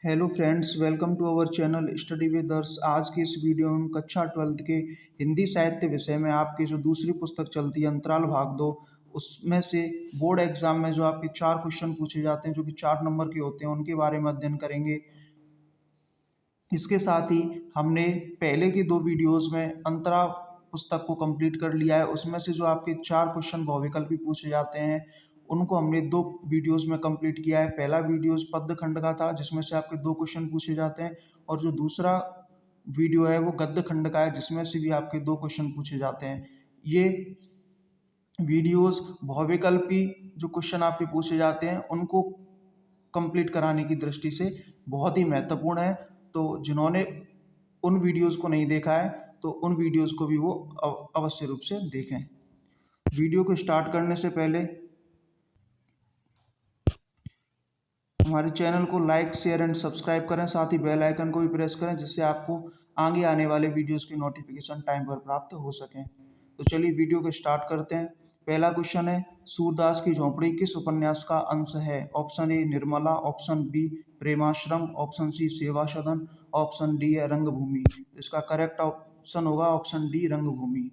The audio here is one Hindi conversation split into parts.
Hello friends, welcome to our channel study with us. आज की इस वीडियो में हम कक्षा 12th के हिंदी साहित्य विषय में आपकी जो दूसरी पुस्तक चलती है अंतराल भाग 2, उसमें से बोर्ड एग्जाम में जो आपके 4 क्वेश्चन पूछे जाते हैं जो कि 4 नंबर के होते हैं, उनके बारे में अध्ययन करेंगे। इसके साथ ही हमने पहले की 2 वीडियोज़ में अंतरा पुस्तक को कंप्लीट कर लिया है। उसमें से जो आपके 4 क्वेश्चन बहुविकल्पी पूछे जाते हैं उनको हमने 2 वीडियोज़ में कंप्लीट किया है। पहला वीडियोज़ पद्य खंड का था जिसमें से आपके 2 क्वेश्चन पूछे जाते हैं, और जो दूसरा वीडियो है वो गद्य खंड का है जिसमें से भी आपके 2 क्वेश्चन पूछे जाते हैं। ये वीडियोज़ बहुविकल्पी जो क्वेश्चन आपके पूछे जाते हैं उनको कंप्लीट कराने की दृष्टि से बहुत ही महत्वपूर्ण है। तो जिन्होंने उन वीडियोज़ को नहीं देखा है तो उन वीडियोज़ को भी वो अवश्य रूप से देखें। वीडियो को स्टार्ट करने से पहले हमारे चैनल को लाइक, शेयर एंड सब्सक्राइब करें, साथ ही बेल आइकन को भी प्रेस करें जिससे आपको आगे आने वाले वीडियोज़ की नोटिफिकेशन टाइम पर प्राप्त हो सकें। तो चलिए वीडियो को स्टार्ट करते हैं। पहला क्वेश्चन है, सूरदास की झोंपड़ी किस उपन्यास का अंश है? Option A Nirmala, option B Premashram, option C Seva Sadan, option D है रंगभूमि। तो इसका करेक्ट ऑप्शन होगा option D Rangbhoomi.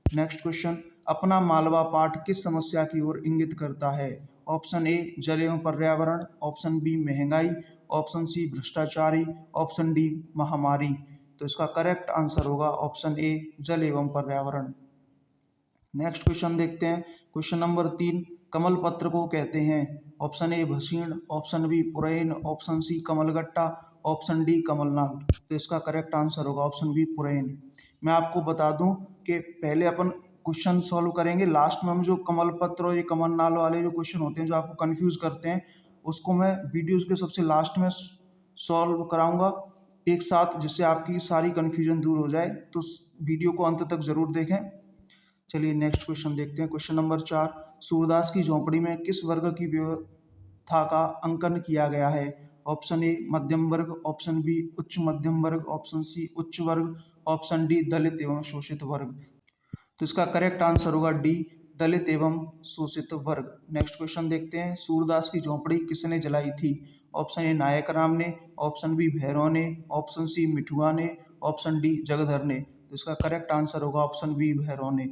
Next question, अपना मालवा पाठ किस समस्या की ओर इंगित करता है? ऑप्शन ए जल एवं पर्यावरण, ऑप्शन बी महंगाई, ऑप्शन सी भ्रष्टाचारी, ऑप्शन डी महामारी। तो इसका करेक्ट आंसर होगा ऑप्शन ए जल एवं पर्यावरण। नेक्स्ट क्वेश्चन देखते हैं। क्वेश्चन नंबर 3, कमल पत्र को कहते हैं? ऑप्शन ए भसीण, ऑप्शन बी पुरैन, ऑप्शन सी कमलगट्टा, ऑप्शन डी कमलनाल। तो इसका करेक्ट आंसर होगा ऑप्शन बी पुरैन। मैं आपको बता दूं कि पहले अपन क्वेश्चन सॉल्व करेंगे, लास्ट में हम जो कमल पत्र और ये कमलनाल वाले जो क्वेश्चन होते हैं जो आपको कंफ्यूज करते हैं उसको मैं वीडियोस के सबसे लास्ट में सॉल्व कराऊंगा एक साथ, जिससे आपकी सारी कन्फ्यूजन दूर हो जाए। तो वीडियो को अंत तक जरूर देखें। चलिए नेक्स्ट क्वेश्चन देखते हैं। क्वेश्चन नंबर 4, सूरदास की झोंपड़ी में किस वर्ग की व्यवस्था का अंकन किया गया है? ऑप्शन ए मध्यम वर्ग, ऑप्शन बी उच्च मध्यम वर्ग, ऑप्शन सी उच्च वर्ग, ऑप्शन डी दलित एवं शोषित वर्ग। तो इसका करेक्ट आंसर होगा डी दलित एवं शोषित वर्ग। नेक्स्ट क्वेश्चन देखते हैं। सूरदास की झोंपड़ी किसने जलाई थी? ऑप्शन ए नायक राम ने, ऑप्शन बी भैरव ने, ऑप्शन सी मिठुआ ने, ऑप्शन डी जगधर ने। तो इसका करेक्ट आंसर होगा ऑप्शन बी भैरव ने।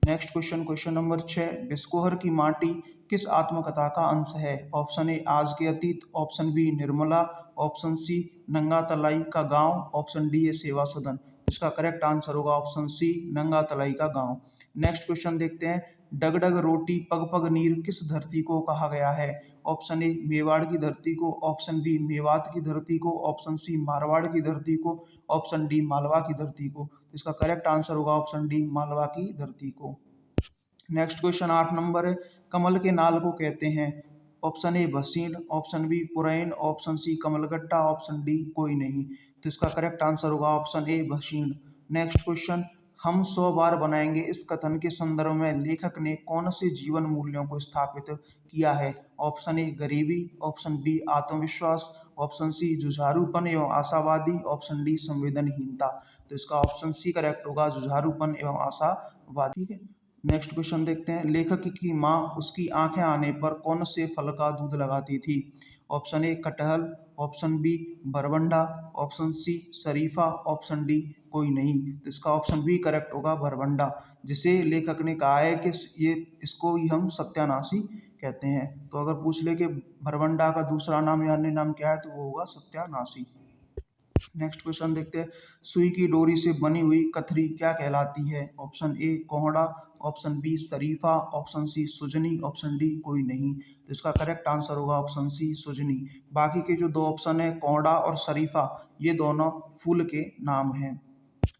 Next question, question number 6, Biskohar की माटी किस आत्मकथा का अंश है? ऑप्शन ए आज के अतीत, option B Nirmala, option C नंगा तलाई का गांव, ऑप्शन डी है सेवा सदन। इसका करेक्ट आंसर होगा ऑप्शन सी नंगा तलाई का गांव। नेक्स्ट क्वेश्चन देखते हैं। डगडग रोटी पग पग नीर किस धरती को कहा गया है? ऑप्शन ए मेवाड़ की धरती को, ऑप्शन बी मेवात की धरती को, ऑप्शन सी मारवाड़ की धरती को, ऑप्शन डी मालवा की धरती को। तो इसका करेक्ट आंसर होगा ऑप्शन डी मालवा की धरती को। नेक्स्ट क्वेश्चन 8 नंबर है, कमल के नाल को कहते हैं? ऑप्शन ए भसीन, ऑप्शन बी पुरैन, ऑप्शन सी कमलगट्टा, ऑप्शन डी कोई नहीं। तो इसका करेक्ट आंसर होगा ऑप्शन ए भसीन। नेक्स्ट क्वेश्चन, हम 100 बार बनाएंगे इस कथन के संदर्भ में लेखक ने कौन से जीवन मूल्यों को स्थापित किया है? ऑप्शन ए गरीबी, ऑप्शन बी आत्मविश्वास, ऑप्शन सी जुझारूपन एवं आशावादी, ऑप्शन डी संवेदनहीनता। तो इसका ऑप्शन सी करेक्ट होगा जुझारूपन एवं आशावादी। ठीक है। नेक्स्ट क्वेश्चन देखते हैं। लेखक की माँ उसकी आंखें आने पर कौन से फल का दूध लगाती थी? ऑप्शन ए कटहल, ऑप्शन बी भरभंडा, ऑप्शन सी शरीफा, ऑप्शन डी कोई नहीं। तो इसका ऑप्शन बी करेक्ट होगा भरभंडा, जिसे लेखक ने कहा है कि ये इसको ही हम सत्यानाशी कहते हैं। तो अगर पूछ ले कि भरभंडा का दूसरा नाम या अन्य नाम क्या है तो वो होगा सत्यानाशी। नेक्स्ट क्वेश्चन देखते हैं। सुई की डोरी से बनी हुई कथरी क्या कहलाती है? ऑप्शन ए कोहड़ा, ऑप्शन बी शरीफा, ऑप्शन सी सुजनी, ऑप्शन डी कोई नहीं। तो इसका करेक्ट आंसर होगा ऑप्शन सी सुजनी। बाकी के जो 2 ऑप्शन है कोहड़ा और शरीफा, ये दोनों फूल के नाम हैं।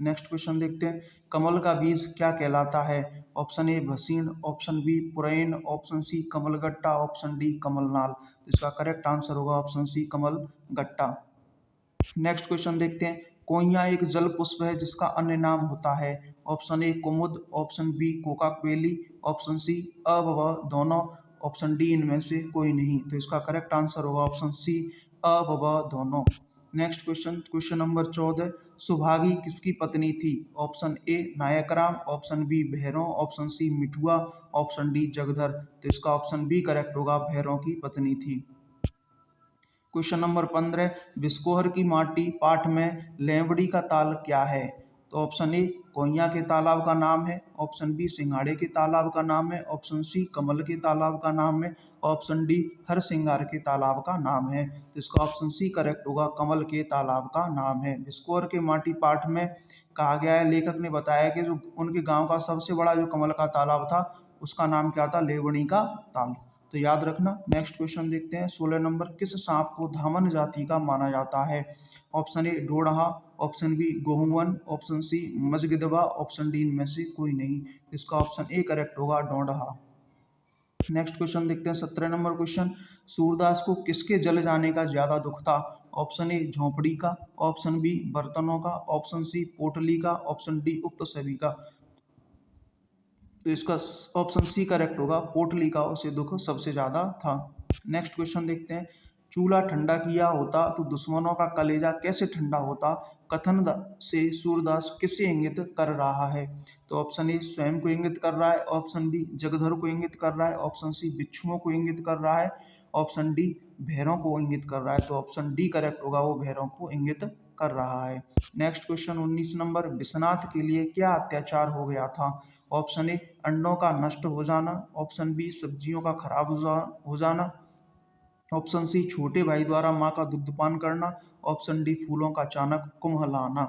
नेक्स्ट क्वेश्चन देखते हैं। कमल का बीज क्या कहलाता है? ऑप्शन ए भसीण, ऑप्शन बी पुरैन, ऑप्शन सी कमलगट्टा, ऑप्शन डी कमलनाल। तो इसका करेक्ट आंसर होगा ऑप्शन सी कमलगट्टा। नेक्स्ट क्वेश्चन देखते हैं। कोइया एक जल पुष्प है जिसका अन्य नाम होता है? ऑप्शन ए कुमुद, ऑप्शन बी कोकाक्वेली, ऑप्शन सी अब व दोनों, ऑप्शन डी इनमें से कोई नहीं। तो इसका करेक्ट आंसर होगा ऑप्शन सी अब व दोनों। Next question, question number 14, Subhagi किसकी पत्नी थी? Option A Nayakram, option B Bhairav, option C Mithua, option D Jagdhar. तो इसका ऑप्शन बी करेक्ट होगा भैरव की पत्नी थी। क्वेश्चन नंबर 15, बिस्कोहर की माटी पाठ में लेवड़ी का ताल क्या है? तो ऑप्शन ए कोइया के तालाब का नाम है, ऑप्शन बी सिंघाड़े के तालाब का नाम है, ऑप्शन सी कमल के तालाब का नाम है, ऑप्शन डी हर सिंगार के तालाब का नाम है। तो इसका ऑप्शन सी करेक्ट होगा, कमल के तालाब का नाम है। बिस्कोहर के माटी पाठ में कहा गया है, लेखक ने बताया कि जो उनके गांव का सबसे बड़ा जो कमल का तालाब था उसका नाम क्या था? लेवड़ी का ताल। तो याद रखना। नेक्स्ट क्वेश्चन देखते हैं 16 नंबर, किस सांप को धामन जाति का माना जाता है? ऑप्शन ए ढोढ़ा, ऑप्शन बी गोहुवन, ऑप्शन सी मजगिदवा, ऑप्शन डी इनमें से कोई नहीं। इसका ऑप्शन ए करेक्ट होगा, ढोढ़ा। नेक्स्ट क्वेश्चन देखते हैं 17 नंबर क्वेश्चन, सूरदास को किसके जल जाने का ज्यादा दुख था? ऑप्शन ए झोंपड़ी का, ऑप्शन बी बर्तनों का, ऑप्शन सी पोटली का, ऑप्शन डी उक्त सभी का। तो इसका ऑप्शन सी करेक्ट होगा, पोटली का उसे दुख सबसे ज्यादा था। नेक्स्ट क्वेश्चन देखते हैं, चूल्हा ठंडा किया होता तो दुश्मनों का कलेजा कैसे ठंडा होता? कथन से सूरदास किसे इंगित कर रहा है? तो ऑप्शन ए स्वयं को इंगित कर रहा है, ऑप्शन बी जगधर को इंगित कर रहा है, ऑप्शन सी बिच्छुओं को इंगित कर रहा है, ऑप्शन डी भैरों को इंगित कर रहा है। तो ऑप्शन डी करेक्ट होगा, वो भैरों को इंगित कर रहा है। नेक्स्ट क्वेश्चन 19 नंबर, विश्वनाथ के लिए क्या अत्याचार हो गया था? ऑप्शन ए अंडों का नष्ट हो जाना, ऑप्शन बी सब्जियों का खराब हो जाना, ऑप्शन सी छोटे भाई द्वारा माँ का दुग्धपान करना, ऑप्शन डी फूलों का अचानक कुम्हलाना।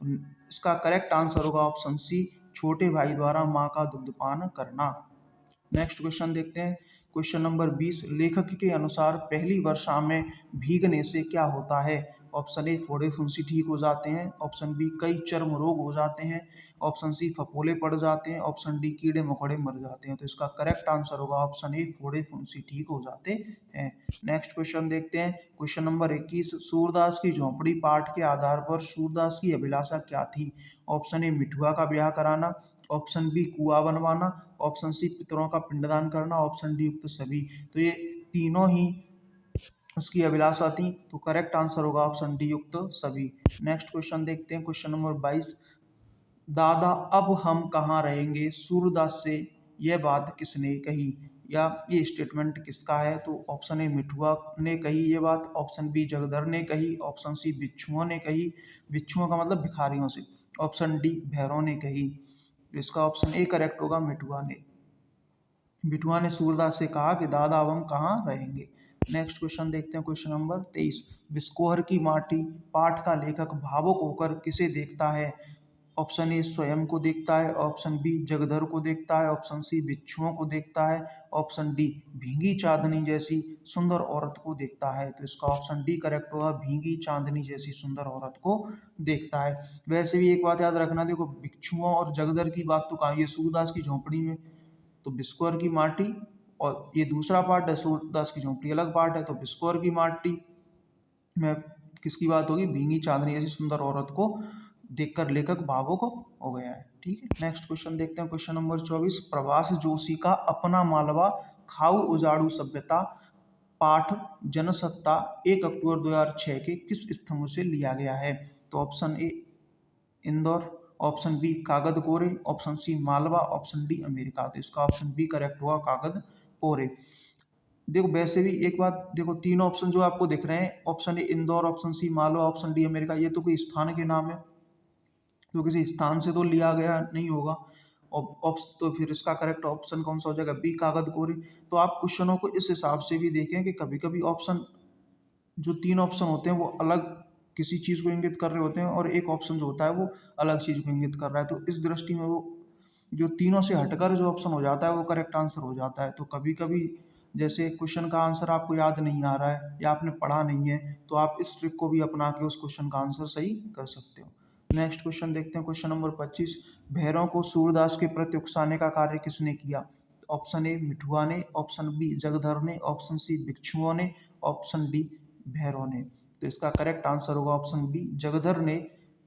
तो इसका करेक्ट आंसर होगा ऑप्शन सी, छोटे भाई द्वारा माँ का दुग्धपान करना। नेक्स्ट क्वेश्चन देखते हैं क्वेश्चन नंबर 20, लेखक के अनुसार पहली वर्षा में भीगने से क्या होता है? ऑप्शन ए फोड़े फुंसी ठीक हो जाते हैं, ऑप्शन बी कई चर्म रोग हो जाते हैं, ऑप्शन सी फफोले पड़ जाते हैं, ऑप्शन डी कीड़े मकोड़े मर जाते हैं। तो इसका करेक्ट आंसर होगा ऑप्शन ए, फोड़े फुंसी ठीक हो जाते हैं। नेक्स्ट क्वेश्चन देखते हैं क्वेश्चन नंबर 21, सूरदास की झोंपड़ी पाठ के आधार पर सूरदास की अभिलाषा क्या थी? ऑप्शन ए मिठुआ का ब्याह कराना, ऑप्शन बी कुआं बनवाना, ऑप्शन सी पितरों का पिंडदान करना, ऑप्शन डी उक्त सभी। तो ये तीनों ही उसकी अभिलाषा थी, तो करेक्ट आंसर होगा ऑप्शन डी उक्त सभी। नेक्स्ट क्वेश्चन देखते हैं क्वेश्चन नंबर 22, दादा अब हम कहाँ रहेंगे सूरदास से यह बात किसने कही? या ये स्टेटमेंट किसका है? तो ऑप्शन ए मिठुआ ने कही ये बात, ऑप्शन बी जगधर ने कही, ऑप्शन सी बिच्छुओं ने कही, बिच्छुओं का मतलब भिखारियों से, ऑप्शन डी भैरों ने कही। तो इसका ऑप्शन ए करेक्ट होगा, मिठुआ ने। बिटुआ ने सूरदास से कहा कि दादा अब हम कहाँ रहेंगे। नेक्स्ट क्वेश्चन देखते हैं क्वेश्चन नंबर 23, बिस्कोहर की माटी पाठ का लेखक भावुक होकर किसे देखता है? ऑप्शन ए स्वयं को देखता है, ऑप्शन बी जगधर को देखता है, ऑप्शन सी बिच्छुओं को देखता है, ऑप्शन डी भीगी चांदनी जैसी सुंदर औरत को देखता है। तो इसका ऑप्शन डी करेक्ट होगा, भीगी चांदनी जैसी सुंदर औरत को देखता है। वैसे भी एक बात याद रखना, देखो बिच्छुओं और जगधर की बात तो कहाँ, ये सूरदास की झोंपड़ी में, तो बिस्कोर की माटी और ये दूसरा पार्ट है, सूरदास की झोंपड़ी अलग पार्ट है। तो बिस्कोर की माटी में किसकी बात होगी? भीगी चांदनी जैसी सुंदर औरत को देखकर लेखक भावुक हो गया है। ठीक है, नेक्स्ट क्वेश्चन देखते हैं क्वेश्चन नंबर 24, प्रभास जोशी का अपना मालवा खाऊ उजाड़ू सभ्यता पाठ जनसत्ता 1 अक्टूबर 2006 के किस स्तंभ से लिया गया है? तो option A Indore, option B कागद कोरे, option C Malwa, option D America. तो इसका ऑप्शन बी करेक्ट हुआ, कागद कोरे। देखो वैसे भी एक बात देखो, तीनों ऑप्शन जो आपको दिख रहे हैं, option A Indore, option C Malwa, option D America, ये तो कोई स्थान के नाम है, तो किसी स्थान से तो लिया गया नहीं होगा। तो फिर इसका करेक्ट ऑप्शन कौन सा हो जाएगा? बी कागद कोरे। तो आप क्वेश्चनों को इस हिसाब से भी देखें कि कभी कभी ऑप्शन, जो तीन ऑप्शन होते हैं वो अलग किसी चीज़ को इंगित कर रहे होते हैं, और एक ऑप्शन जो होता है वो अलग चीज़ को इंगित कर रहा है। तो इस दृष्टि में वो जो तीनों से हटकर जो ऑप्शन हो जाता है वो करेक्ट आंसर हो जाता है। तो कभी कभी जैसे क्वेश्चन का आंसर आपको याद नहीं आ रहा है या आपने पढ़ा नहीं है, तो आप इस ट्रिक को भी अपना के उस क्वेश्चन का आंसर सही कर सकते हो। नेक्स्ट क्वेश्चन देखते हैं क्वेश्चन नंबर 25, भैरों को सूरदास के प्रति उकसाने का कार्य किसने किया? ऑप्शन ए मिठुआ ने, ऑप्शन बी जगधर ने, ऑप्शन सी भिक्षुओं ने, ऑप्शन डी भैरों ने। तो इसका करेक्ट आंसर होगा ऑप्शन बी, जगधर ने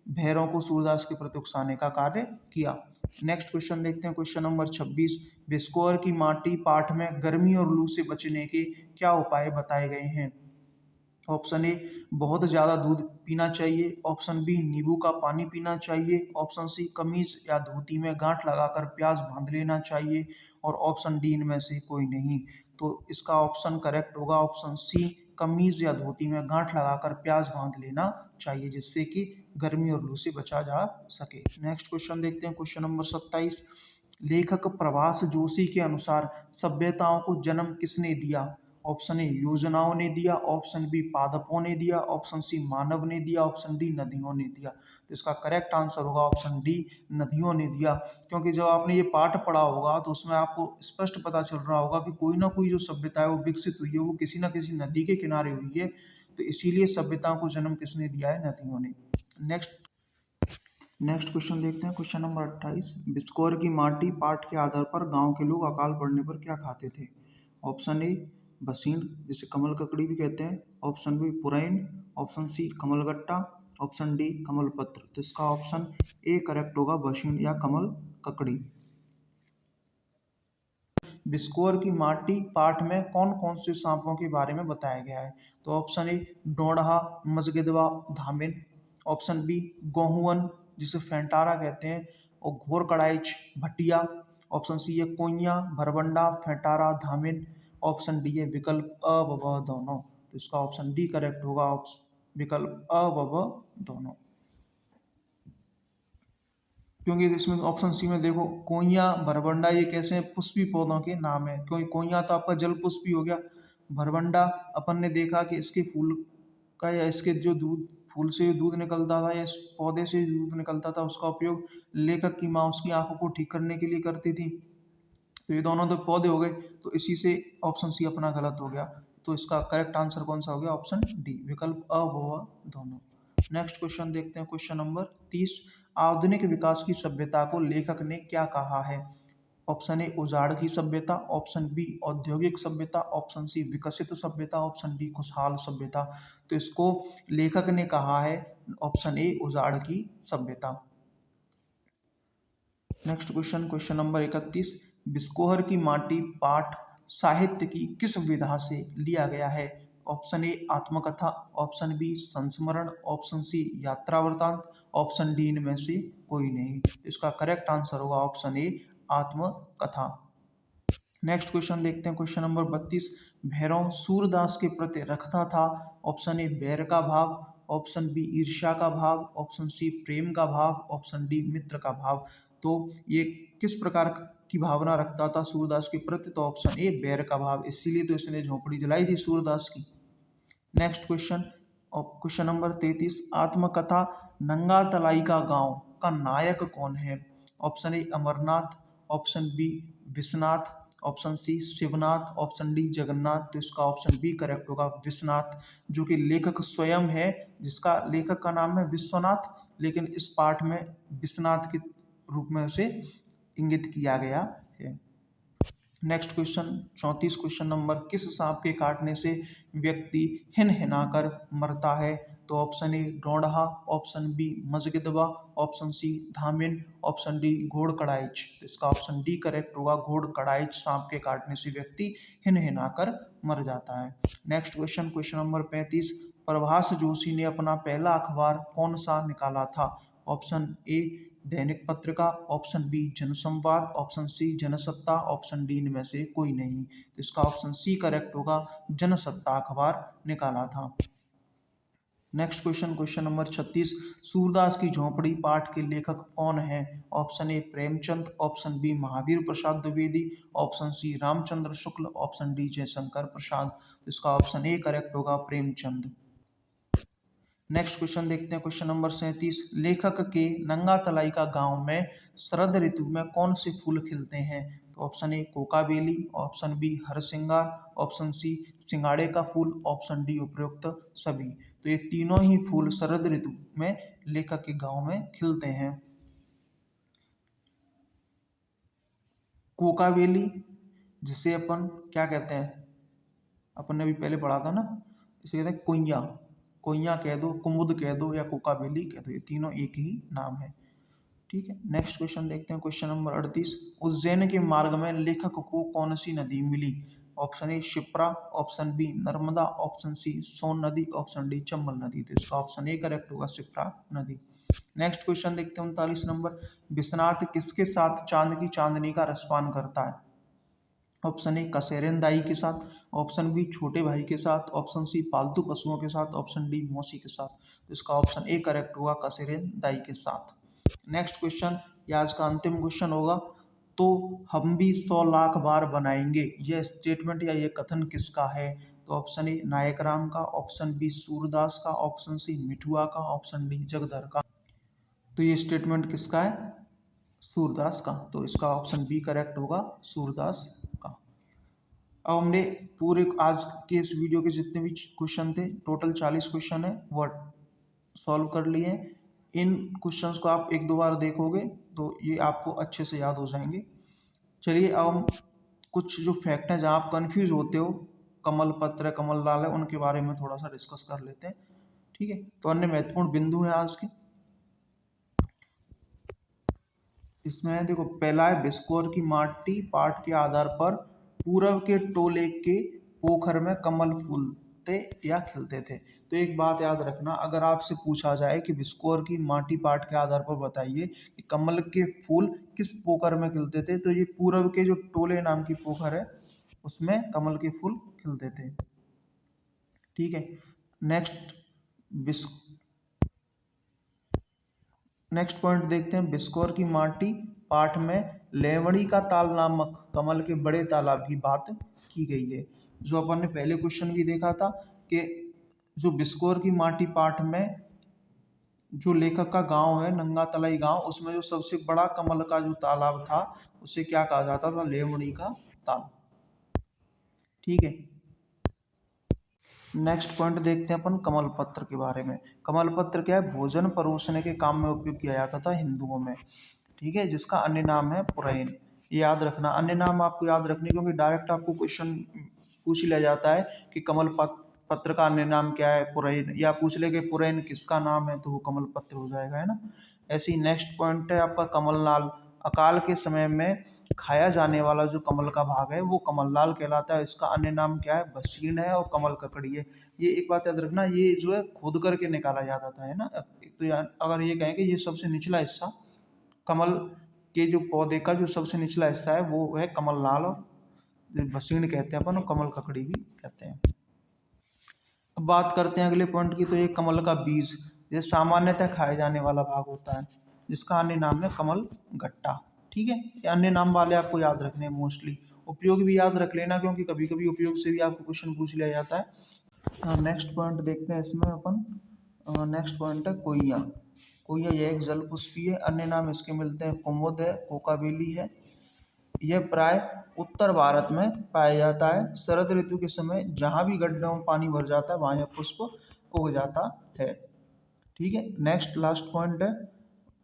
भैरों को सूरदास के प्रति उकसाने का कार्य किया। नेक्स्ट क्वेश्चन देखते हैं क्वेश्चन नंबर 26, बिस्कोर की माटी पाठ में गर्मी और लू से बचने के क्या उपाय बताए गए हैं? ऑप्शन ए बहुत ज़्यादा दूध पीना चाहिए, ऑप्शन बी नींबू का पानी पीना चाहिए, ऑप्शन सी कमीज या धोती में गांठ लगाकर प्याज बांध लेना चाहिए, और ऑप्शन डी इनमें से कोई नहीं। तो इसका ऑप्शन करेक्ट होगा ऑप्शन सी, कमीज या धोती में गांठ लगाकर प्याज बांध लेना चाहिए, जिससे कि गर्मी और लू से बचा जा सके। नेक्स्ट क्वेश्चन देखते हैं, क्वेश्चन नंबर 27। लेखक प्रभास जोशी के अनुसार सभ्यताओं को जन्म किसने दिया? ऑप्शन ए योजनाओं ने दिया, ऑप्शन बी पादपों ने दिया, ऑप्शन सी मानव ने दिया, ऑप्शन डी नदियों ने दिया। तो इसका करेक्ट आंसर होगा ऑप्शन डी, नदियों ने दिया। क्योंकि जब आपने ये पाठ पढ़ा होगा तो उसमें आपको स्पष्ट पता चल रहा होगा कि कोई ना कोई जो सभ्यता है वो विकसित हुई है, वो किसी ना किसी नदी के किनारे हुई है। तो इसीलिए सभ्यताओं को जन्म किसने दिया है? नदियों ने। नेक्स्ट क्वेश्चन देखते हैं, क्वेश्चन नंबर 28। बिस्कोर की माटी पाठ के आधार पर गांव के लोग अकाल पड़ने पर क्या खाते थे? ऑप्शन ए बसीन, जिसे कमल ककड़ी भी कहते हैं, ऑप्शन बी पुरैन, ऑप्शन सी कमलगट्टा, ऑप्शन डी कमल पत्र। तो इसका ऑप्शन ए करेक्ट होगा, बसीन या कमल ककड़ी। बिस्कोर की माटी पाठ में कौन कौन से सांपों के बारे में बताया गया है? तो option A Dodha, मजगिदवा, धामिन, option B गोहुअन, जिसे फेंटारा कहते हैं, और घोर कड़ाइच, भटिया, ऑप्शन सी है कोइया, भरबंडा, फेंटारा, धामिन, ऑप्शन डी है विकल्प अ व ब दोनों। तो इसका ऑप्शन डी करेक्ट होगा, विकल्प अ व ब दोनों। क्योंकि इसमें ऑप्शन सी में देखो कोइया, भरबंडा ये कैसे हैं? पुष्पी पौधों के नाम है। क्योंकि कोइया तो आपका जल पुष्पी हो गया, भरबंडा अपन ने देखा कि इसके फूल का या इसके जो दूध, फूल से दूध निकलता था या इस पौधे से दूध निकलता था, उसका उपयोग लेखक की माँ उसकी आंखों को ठीक करने के लिए करती थी। तो ये दोनों तो पौधे हो गए, तो इसी से ऑप्शन सी अपना गलत हो गया। तो इसका करेक्ट आंसर कौन सा हो गया? ऑप्शन डी, विकल्प अ व दोनों। नेक्स्ट क्वेश्चन देखते हैं, क्वेश्चन नंबर 30। आधुनिक विकास की सभ्यता को लेखक ने क्या कहा है? ऑप्शन ए उजाड़ की सभ्यता, ऑप्शन बी औद्योगिक सभ्यता, ऑप्शन सी विकसित सभ्यता, ऑप्शन डी खुशहाल सभ्यता। तो इसको लेखक ने कहा है ऑप्शन ए उजाड़ की सभ्यता। Next question, question number 31। Biskohar की माटी पाठ साहित्य की किस विधा से लिया गया है? ऑप्शन ए आत्मकथा, ऑप्शन बी संस्मरण, ऑप्शन सी यात्रा वृतांत, ऑप्शन डी इनमें से कोई नहीं। इसका करेक्ट आंसर होगा ऑप्शन ए आत्मकथा। नेक्स्ट क्वेश्चन देखते हैं, क्वेश्चन नंबर 32। भैरव सूरदास के प्रति रखता था ऑप्शन ए बैर का भाव, ऑप्शन बी ईर्ष्या का भाव, ऑप्शन सी प्रेम का भाव, ऑप्शन डी मित्र का भाव। तो ये किस प्रकार की भावना रखता था सूरदास के प्रति? तो ऑप्शन ए बैर का भाव, इसीलिए तो इसने झोपड़ी जलाई थी सूरदास की। Next question, question number 33। आत्मकथा नंगा तलाई का गांव का नायक कौन है? Option A Amarnath, option B Vishwanath, option C Shivnath, option D Jagannath. तो इसका ऑप्शन बी करेक्ट होगा, विश्वनाथ, जो कि लेखक स्वयं है, जिसका लेखक का नाम है विश्वनाथ, लेकिन इस पाठ में विश्वनाथ के रूप में उसे इंगित किया गया है। Next question 34, question number. किस सांप के काटने से व्यक्ति हिनहिनाकर मरता है? तो ऑप्शन ए डोढ़ा, ऑप्शन बी मजगिदवा, ऑप्शन सी धामिन, ऑप्शन डी घोड़ कड़ाइच। इसका ऑप्शन डी करेक्ट होगा, घोड़ कड़ाइच सांप के काटने से व्यक्ति हिनहिनाकर मर जाता है। Next question, question number 35। Prabhas Joshi ने अपना पहला अखबार कौन सा निकाला था? ऑप्शन ए दैनिक पत्रिका, option B Jansamvad, option C Jansatta, option D इनमें से कोई नहीं। तो इसका ऑप्शन सी करेक्ट होगा, जनसत्ता अखबार निकाला था। Next question, question number 36। Surdas की झोंपड़ी पाठ के लेखक कौन है? Option A Premchand, option B Mahavir Prasad Dwivedi, option C Ramchandra Shukla, option D Jaishankar Prasad. तो इसका ऑप्शन ए करेक्ट होगा, प्रेमचंद। नेक्स्ट क्वेश्चन देखते हैं, क्वेश्चन नंबर 37। लेखक के नंगा तलाई का गांव में शरद ऋतु में कौन से फूल खिलते हैं? तो ऑप्शन ए कोकाबेली, ऑप्शन बी हरसिंगार, ऑप्शन सी सिंगाड़े का फूल, ऑप्शन डी उपरोक्त सभी। तो ये तीनों ही फूल शरद ऋतु में लेखक के गांव में खिलते हैं। कोकाबेली, जिसे अपन क्या कहते हैं, अपन ने भी पहले पढ़ा था ना, इसे कहते हैं कोइया, कोइया कह दो, कुमुद कह दो या कोकाबेली कह दो, ये तीनों एक ही नाम है। ठीक है, नेक्स्ट क्वेश्चन देखते हैं, क्वेश्चन नंबर 38। उज्जैन के मार्ग में लेखक को कौन सी नदी मिली? Option A Shipra, option B Narmada, option C Son नदी, ऑप्शन डी चंबल नदी। तो इसका ऑप्शन ए करेक्ट होगा, शिप्रा नदी। नेक्स्ट क्वेश्चन देखते हैं 39 नंबर। विश्वनाथ किसके साथ चांद की चांदनी का रसपान करता है? ऑप्शन ए कसेरेन दाई के साथ, ऑप्शन बी छोटे भाई के साथ, ऑप्शन सी पालतू पशुओं के साथ, ऑप्शन डी मौसी के साथ। तो इसका ऑप्शन ए करेक्ट होगा, कसेरेन दाई के साथ। नेक्स्ट क्वेश्चन, ये आज का अंतिम क्वेश्चन होगा। तो हम भी 100 लाख बार बनाएंगे, यह स्टेटमेंट या ये कथन किसका है? तो ऑप्शन ए नायक राम का, ऑप्शन बी सूरदास का, ऑप्शन सी मिठुआ का, ऑप्शन डी जगधर का। तो ये स्टेटमेंट किसका है? सूरदास का। तो इसका ऑप्शन बी करेक्ट होगा, सूरदास का। अब हमने पूरे आज के इस वीडियो के जितने भी क्वेश्चन थे, टोटल 40 क्वेश्चन है, वो सॉल्व कर लिए हैं। इन क्वेश्चंस को आप एक दो बार देखोगे तो ये आपको अच्छे से याद हो जाएंगे। चलिए अब हम कुछ जो फैक्ट हैं जहाँ आप कंफ्यूज होते हो, कमल पत्र है, कमल लाल है, उनके बारे में थोड़ा सा डिस्कस कर लेते हैं। ठीक है, तो अन्य महत्वपूर्ण बिंदु हैं आज के। इसमें देखो, पहला है बिस्कोर की माटी पाठ के आधार पर पूरब के टोले के पोखर में कमल फूलते या खिलते थे। तो एक बात याद रखना, अगर आपसे पूछा जाए कि बिस्कोर की माटी पाठ के आधार पर बताइए कि कमल के फूल किस पोखर में खिलते थे, तो ये पूरब के जो टोले नाम की पोखर है उसमें कमल के फूल खिलते थे। ठीक है, नेक्स्ट नेक्स्ट पॉइंट देखते हैं। बिस्कोर की माटी पाठ में लेवड़ी का ताल नामक कमल के बड़े तालाब की बात की गई है। जो अपन ने पहले क्वेश्चन भी देखा था कि जो बिस्कोर की माटी पाठ में जो लेखक का गांव है नंगा तलाई गांव, उसमें जो सबसे बड़ा कमल का जो तालाब था उसे क्या कहा जाता था? लेवड़ी का ताल। ठीक है, नेक्स्ट पॉइंट देखते हैं अपन कमल पत्र के बारे में। कमल पत्र क्या है? भोजन परोसने के काम में उपयोग किया जाता था हिंदुओं में। ठीक है, जिसका अन्य नाम है पुरैन। ये याद रखना, अन्य नाम आपको याद रखने, क्योंकि डायरेक्ट आपको क्वेश्चन पूछ लिया जाता है कि कमल पत्र का अन्य नाम क्या है? पुरैन। या पूछ ले कि पुरैन किसका नाम है, तो वो कमल पत्र हो जाएगा, है ना। ऐसे ही नेक्स्ट पॉइंट है आपका कमल लाल। अकाल के समय में खाया जाने वाला जो कमल का भाग है वो कमल लाल कहलाता है। इसका अन्य नाम क्या है? भसीन है और कमल ककड़ी है। ये एक बात याद रखना, ये जो है खोद करके निकाला जाता था, है ना। तो यार अगर ये कहें कि ये सबसे निचला हिस्सा कमल के जो पौधे का जो सबसे निचला हिस्सा है वो है कमल लाल, और भसीण कहते हैं अपन, और कमल ककड़ी भी कहते हैं। अब बात करते हैं अगले पॉइंट की। तो ये कमल का बीज, ये सामान्यतः खाए जाने वाला भाग होता है, जिसका अन्य नाम है कमल गट्टा। ठीक है, ये अन्य नाम वाले आपको याद रखने हैं मोस्टली। उपयोग भी याद रख लेना, क्योंकि कभी कभी उपयोग से भी आपको क्वेश्चन पूछ लिया जाता है। नेक्स्ट पॉइंट देखते हैं इसमें अपन। नेक्स्ट पॉइंट है कोइया। कोइया यह एक जल पुष्पी है, अन्य नाम इसके मिलते हैं कुमुद है, कोकाबेली है। यह प्राय उत्तर भारत में पाया जाता है। शरद ऋतु के समय जहाँ भी गड्ढों में पानी भर जाता है वहाँ यह पुष्प उग जाता है। ठीक है, नेक्स्ट लास्ट पॉइंट है,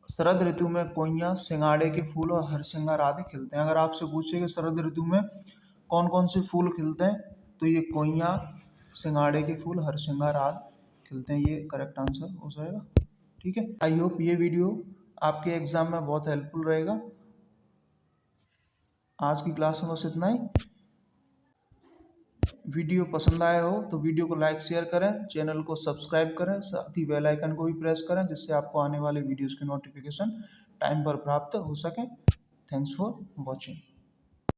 शरद ऋतु में कोइया, सिंगाड़े के फूल और हरसिंगार आदि खिलते हैं। अगर आपसे पूछे कि शरद ऋतु में कौन कौन से फूल खिलते हैं, तो ये कोइया, सिंगाड़े के फूल, हरसिंगार आदि खिलते हैं। ये करेक्ट आंसर हो जाएगा। ठीक है, आई होप ये वीडियो आपके एग्जाम में बहुत हेल्पफुल रहेगा। आज की क्लास में बस इतना ही। वीडियो पसंद आया हो तो वीडियो को लाइक शेयर करें, चैनल को सब्सक्राइब करें, साथ ही बेल आइकन को भी प्रेस करें, जिससे आपको आने वाले वीडियोस की नोटिफिकेशन टाइम पर प्राप्त हो सके। Thanks for watching.